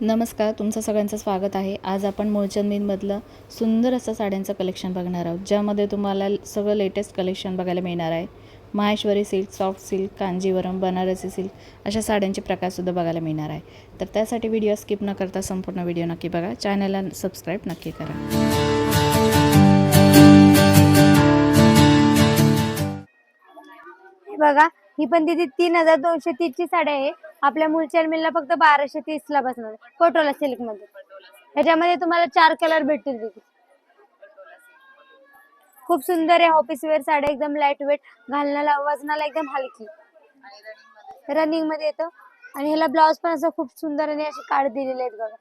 नमस्कार, तुमचं सगळ्यांचं स्वागत आहे. आज आपण मूळचंदीमधलं सुंदर असं साड्यांचं कलेक्शन बघणार आहोत, ज्यामध्ये तुम्हाला सगळं लेटेस्ट कलेक्शन बघायला मिळणार आहे. Maheshwari silk, soft silk, Kanjeevaram, Banarasi silk अशा साड्यांचे प्रकारसुद्धा बघायला मिळणार आहे. तर त्यासाठी व्हिडिओ स्किप न करता संपूर्ण व्हिडिओ नक्की बघा. चॅनलला सबस्क्राईब नक्की करा. बघा, ही पण तिथे 3230 ची साडी आहे. आपल्या मुलचंद मिलला फक्त 1230 ला बसणार पटोला सिल्क मध्ये. ह्याच्यामध्ये तुम्हाला 4 कलर भेटतील तिथे. खूप सुंदर आहे ऑफिस वेअर साडी, एकदम लाईट वेट, घालण्याला वजनाला एकदम हलकी, रनिंग मध्ये येतो. आणि ह्याला ब्लाउज पण असं खूप सुंदर आणि असे कार्ड दिलेले आहेत बघा.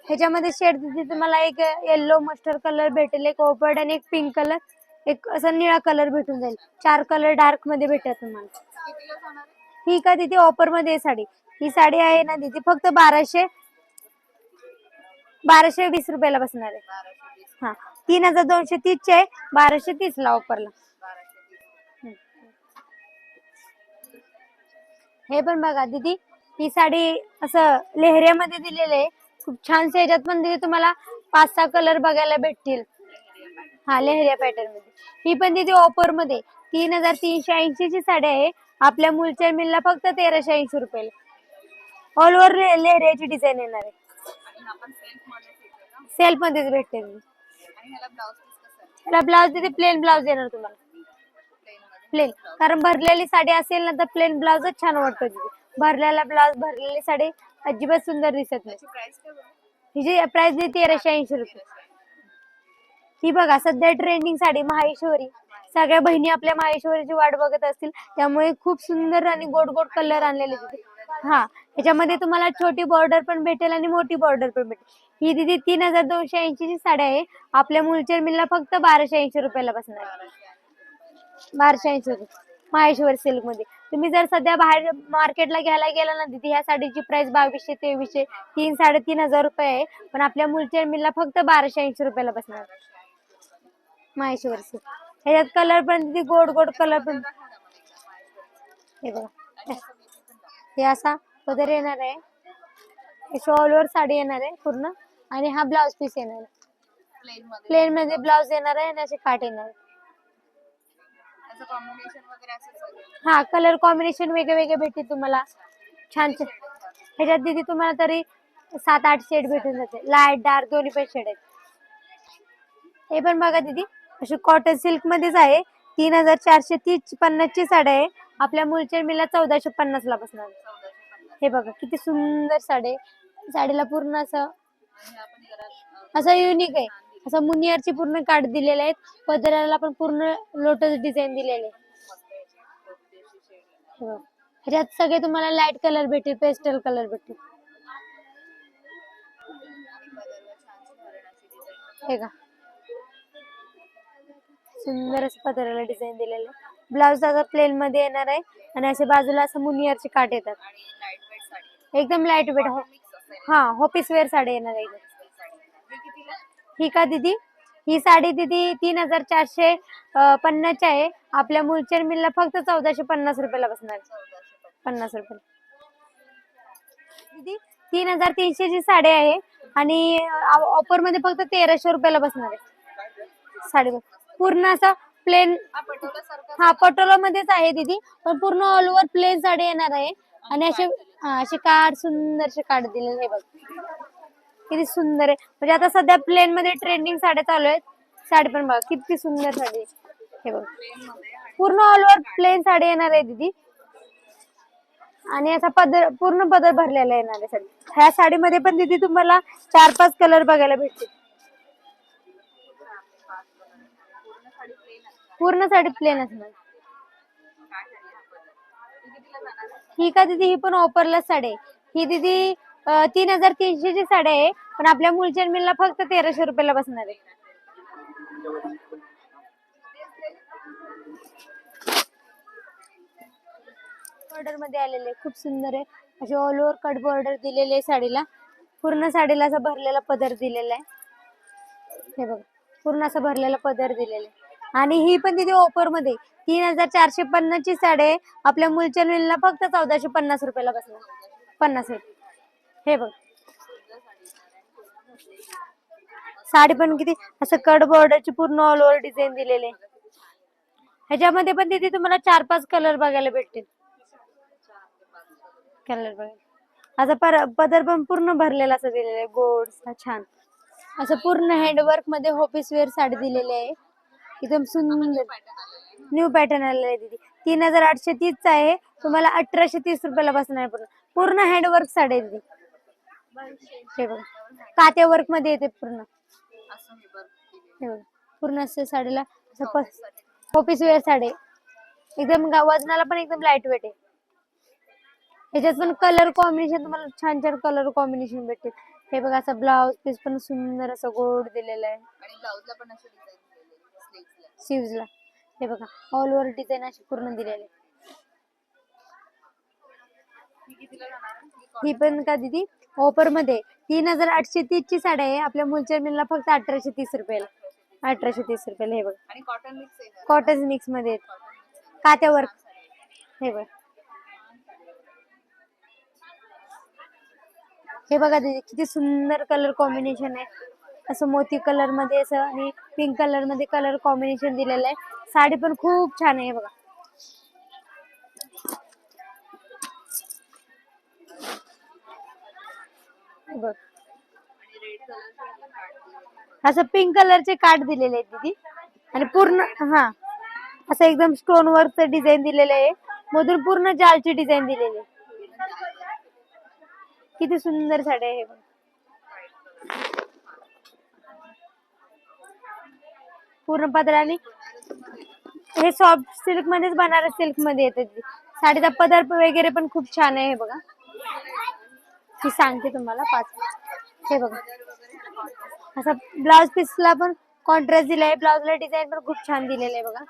ह्याच्यामध्ये शेड तिथे तुम्हाला एक येलो मस्टर्ड कलर भेटेल, एक ऑफर्ड आणि एक पिंक कलर, एक असा निळा कलर भेटून जाईल. 4 कलर डार्क मध्ये भेटतात तुम्हाला. ही का तिथे ऑफर मध्ये आहे साडी. ही साडी आहे ना तिथे फक्त 1220 रुपयाला बसणार आहे. हा, 3230 ची आहे, 1230 ला ऑफरला. हे पण बघा दीदी, ही साडी असं लेहऱ्यामध्ये दिलेली आहे. खूप छान ह्याच्यात पण दीदी तुम्हाला 5-6 कलर बघायला भेटतील. हा, लेहरिया पॅटर्न मध्ये. ही पण दीदी ऑफर मध्ये 3380 ची साडी आहे. आपल्या मुलचंद मिलला फक्त 1380 रुपयाला. ऑल ओव्हर लेहरियाची डिझाईन येणार आहे. सेल्फ मध्येच भेटते. ह्याला ब्लाउज तिथे प्लेन ब्लाउज येणार तुम्हाला, प्लेन. कारण भरलेली साडी असेल ना तर प्लेन ब्लाउजच छान वाटतो तिथे. भरलेला ब्लाउज, भरलेली साडी अजिबात सुंदर दिसत नाही. हिची प्राइस 1380 रुपये. ही बघा सध्या ट्रेंडिंग साडी माहेश्वरी. सगळ्या बहिणी आपल्या माहेश्वरीची वाट बघत असतील, त्यामुळे खूप सुंदर आणि गोड गोड कलर आणलेले तिथे. हा, ह्याच्यामध्ये तुम्हाला छोटी बॉर्डर पण भेटेल आणि मोठी बॉर्डर पण भेटेल. ही तिथे 3280 ची साडी आहे. आपल्या मुलचंद मिलला फक्त 1280 रुपयाला बसणार. 1280 रुपये माहेश्वर सिल्क मध्ये. तुम्ही जर सध्या बाहेर मार्केटला घ्यायला गेला ना तिथे, ह्या साडीची प्राइस 2200-2300, 3-3.5 रुपये आहे. पण आपल्या मुलचंद मिलला फक्त 1280 रुपयाला बसणार माहेश्वर सिल्क. ह्याच्यात कलर पण तिथे गोड गोड कलर पण. हे बघा, हे असा पदर येणार आहे, ऑल ओव्हर साडी येणार आहे पूर्ण. आणि हा ब्लाउज पीस येणार आहे, प्लेन मध्ये ब्लाउज येणार आहे आणि असे काट येणार आहे. हा, कलर कॉम्बिनेशन वेगळे वेगळे भेटतील तुम्हाला, छान छान. ह्याच्यात दीदी तुम्हाला तरी 7-8 शेड भेटून जाते, लाईट डार्क दोन्ही पण शेड आहेत. हे पण बघा दीदी, अशी कॉटन सिल्क मध्येच आहे. 3430-50 ची साडी आहे. आपल्या मुलचंद मिलला 1450 ला बसणार. हे बघा किती सुंदर साडी आहे. साडीला पूर्ण असं युनिक आहे, असं मुनियरची पूर्ण काठ दिलेले आहेत. पदराला पण पूर्ण लोटस डिझाईन दिलेले. ह्याच्यात सगळे तुम्हाला लाईट कलर भेटेल, पेस्टल कलर भेटेल. हे का सुंदर असं पदराला डिझाईन दिलेलं. ब्लाउज आता प्लेन मध्ये येणार आहे आणि असे बाजूला असं मुनियरचे काठ येतात. एकदम लाईट वेट. हा, ऑफिस वेअर साडी येणार आहे. ही का दीदी, ही साडी दीदी 3450 ची आहे. आपल्या मुलचंद मिलला फक्त 1450 रुपयाला बसणार. 50 रुपये दीदी. 3300 ची साडी आहे आणि ऑफर मध्ये फक्त 1300 रुपयाला बसणार आहे साडी. पूर्ण असं प्लेन, हा पटोला मध्येच आहे दीदी, पण पूर्ण ऑल ओव्हर प्लेन साडी येणार आहे. आणि असे कार्ड, सुंदरसे कार्ड दिलेले. हे बघ किती सुंदर आहे. म्हणजे आता सध्या प्लेन मध्ये ट्रेंडिंग साड्या चालू आहेत. साडी पण बघा किती सुंदर साडी. हे बघ पूर्ण ऑल ओव्हर प्लेन साडी येणार आहे दीदी. आणि असा पदर, पूर्ण पदर भरलेला येणार आहे साडी. ह्या साडीमध्ये पण दीदी तुम्हाला 4-5 कलर बघायला भेटतील. पूर्ण साडी प्लेन असणार. ही का दीदी, ही पण ऑफरला साडी आहे. ही दीदी 3300 ची साडी आहे, पण आपल्या मुलचंद मिलला फक्त 1300 रुपयाला बसणार आहे. बॉर्डर मध्ये आलेले खूप सुंदर आहे. असे ऑल ओव्हर कट बॉर्डर दिलेले आहे साडीला. पूर्ण साडीला असा भरलेला पदर दिलेला आहे. हे बघा पूर्ण असा भरलेला पदर दिलेला आहे. आणि ही पण तिथे ऑफर मध्ये 3450 ची साडी आहे. आपल्या मुलचंदला फक्त 1450 रुपयाला बसणार. 50 रुपये. हे बघ साडी पण किती असं कट बॉर्डरची पूर्ण ऑल ओव्हर डिझाईन दिलेले. ह्याच्यामध्ये पण तिथे तुम्हाला 4-5 कलर बघायला भेटतील. कलर बघा आता पदर पण पूर्ण भरलेला असं दिलेलं आहे गोड छान असं पूर्ण हँडवर्क मध्ये ऑफिस वेअर साडी दिलेली आहे. एकदम सुंदर न्यू पॅटर्न आलेला आहे तिथे. 3830 चा आहे. तुम्हाला 1830 रुपयाला बसणार. पूर्ण हँडवर्क साडी आहे तिथे. हे बघा कात्या वर्क मध्ये येते पूर्ण. हे बघा पूर्ण असं साडीला ऑफिस वेअर साडी एकदम वजनाला पण एकदम लाईट वेट आहे. ह्याच्यात पण कलर कॉम्बिनेशन तुम्हाला छान छान कलर कॉम्बिनेशन भेटतील. हे बघा असं ब्लाउज पीस पण सुंदर असं गोड दिलेलं आहे. स्लीव्हजला हे बघा ऑल ओव्हर डिझाईन अशी पूर्ण दिलेली आहे. ही पण का दीदी ऑफर मध्ये 3830 ची साडी आहे. आपल्या मुलच्या मिलला फक्त 1830 रुपयाला. 1830 रुपयाला. हे बघा कॉटन मिक्स मध्ये कात्या वर्क. हे बघा हे बघा दीदी किती सुंदर कलर कॉम्बिनेशन आहे. असं मोती कलर मध्ये असं आणि पिंक कलर मध्ये कलर कॉम्बिनेशन दिलेलं आहे. साडी पण खूप छान आहे. हे बघा बघ असं पिंक कलरचे कार्ड दिलेले आहेत दीदी आणि पूर्ण असं एकदम स्टोन वर्कचं डिझाईन दिलेलं आहे. मधून पूर्ण जालची डिझाईन दिलेली आहे. किती सुंदर साडी आहे. पूर्ण पदराने हे सॉफ्ट सिल्क मध्येच बनारस सिल्क मध्ये येते. साडीचा पदर वगैरे पण खूप छान आहे. हे बघा मी सांगते तुम्हाला 5. हे बघा असं ब्लाउज पीसला पण कॉन्ट्रास्ट दिलाय. ब्लाउजला डिझाईन पण खूप छान दिलेलं आहे बघा.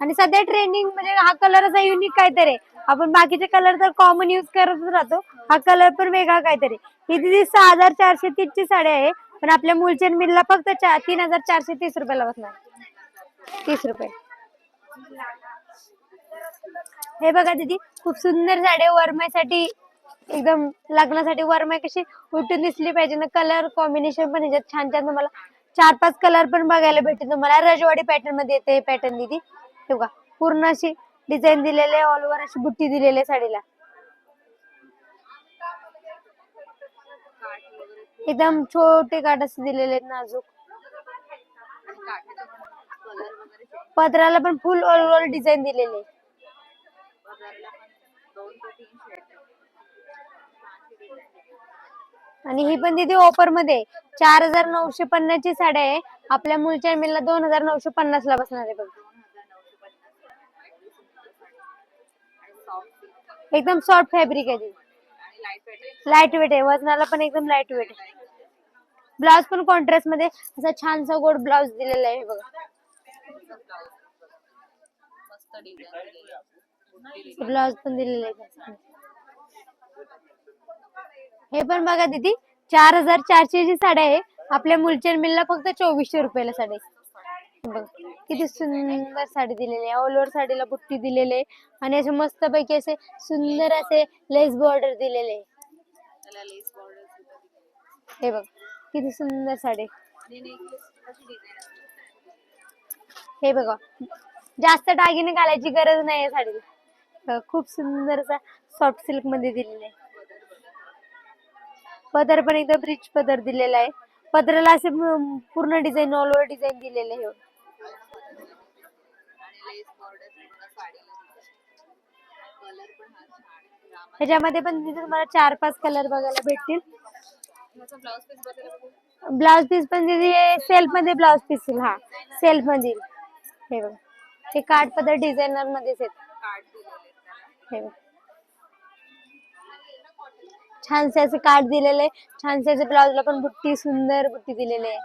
आणि सध्या ट्रेंडिंग म्हणजे हा कलर असा युनिक काहीतरी आहे. आपण बाकीचे कलर तर कॉमन युज करत राहतो. हा कलर पण वेगळा काहीतरी. ही तिथे 6430 ची साडी आहे. पण आपल्या मुलचंद मिलला फक्त 3430 रुपयाला बसणार. 30 रुपये. हे बघा दीदी खूप सुंदर साडी वरमाईसाठी एकदम लग्नासाठी वरमाई कशी उठून दिसली पाहिजे ना. कलर कॉम्बिनेशन पण ह्याच्यात छान छान तुम्हाला 4-5 कलर पण बघायला भेटतील तुम्हाला. रजवाडी पॅटर्न मध्ये येते पॅटर्न दीदी. हे बघा पूर्ण अशी डिझाईन दिलेले ऑल ओव्हर अशी बुट्टी दिलेली आहे साडीला. एकदम छोटे काठ असे दिलेले आहेत नाजूक. पदराला पण फुल ऑल ओव्हर डिझाईन दिलेले. आणि ही पण तिथे ऑफर मध्ये 4950 ची साडी आहे. आपल्या मुलच्या मिलला 2950 ला बसणार आहे बघा. एकदम सॉफ्ट फॅब्रिक आहे. लाईट वेट आहे. वजनाला पण एकदम लाईट वेट आहे. ब्लाउज पण कॉन्ट्रास्ट मध्ये असा छानसा गोड ब्लाउज दिलेला आहे. बघा ब्लाउज पण दिलेला आहे. हे पण बघा दीदी 4400 ची साडी आहे. आपल्या मुलचंद मिलला फक्त 2400 रुपयाला साडी. बघा किती सुंदर साडी दिलेली आहे. ऑल ओव्हर साडीला बुट्टी दिलेली आहे आणि असे मस्त पैकी असे सुंदर असे लेस बॉर्डर दिलेले आहे. हे बघ किती सुंदर साडी. हे बघा जास्त दागिने घालायची गरज नाही आहे साडीला. खूप सुंदर असा सॉफ्ट सिल्क मध्ये दिलेला आहे. पदर पण एकदम रिच पदर दिलेला आहे. पदराला असे पूर्ण डिझाईन ऑल ओव्हर डिझाईन दिलेले आहे. ह्याच्यामध्ये पण तुम्हाला 4-5 कलर बघायला भेटतील. ब्लाउज पीस पण सेल्फ मध्ये ब्लाउज पीस सेल्फ मध्ये. हे बघा हे काठ पदर डिझायनर मध्येच आहेत. हे बघा छानसे असे काठ दिलेले. छानसे असे ब्लाउजला पण बुट्टी सुंदर बुट्टी दिलेले आहे.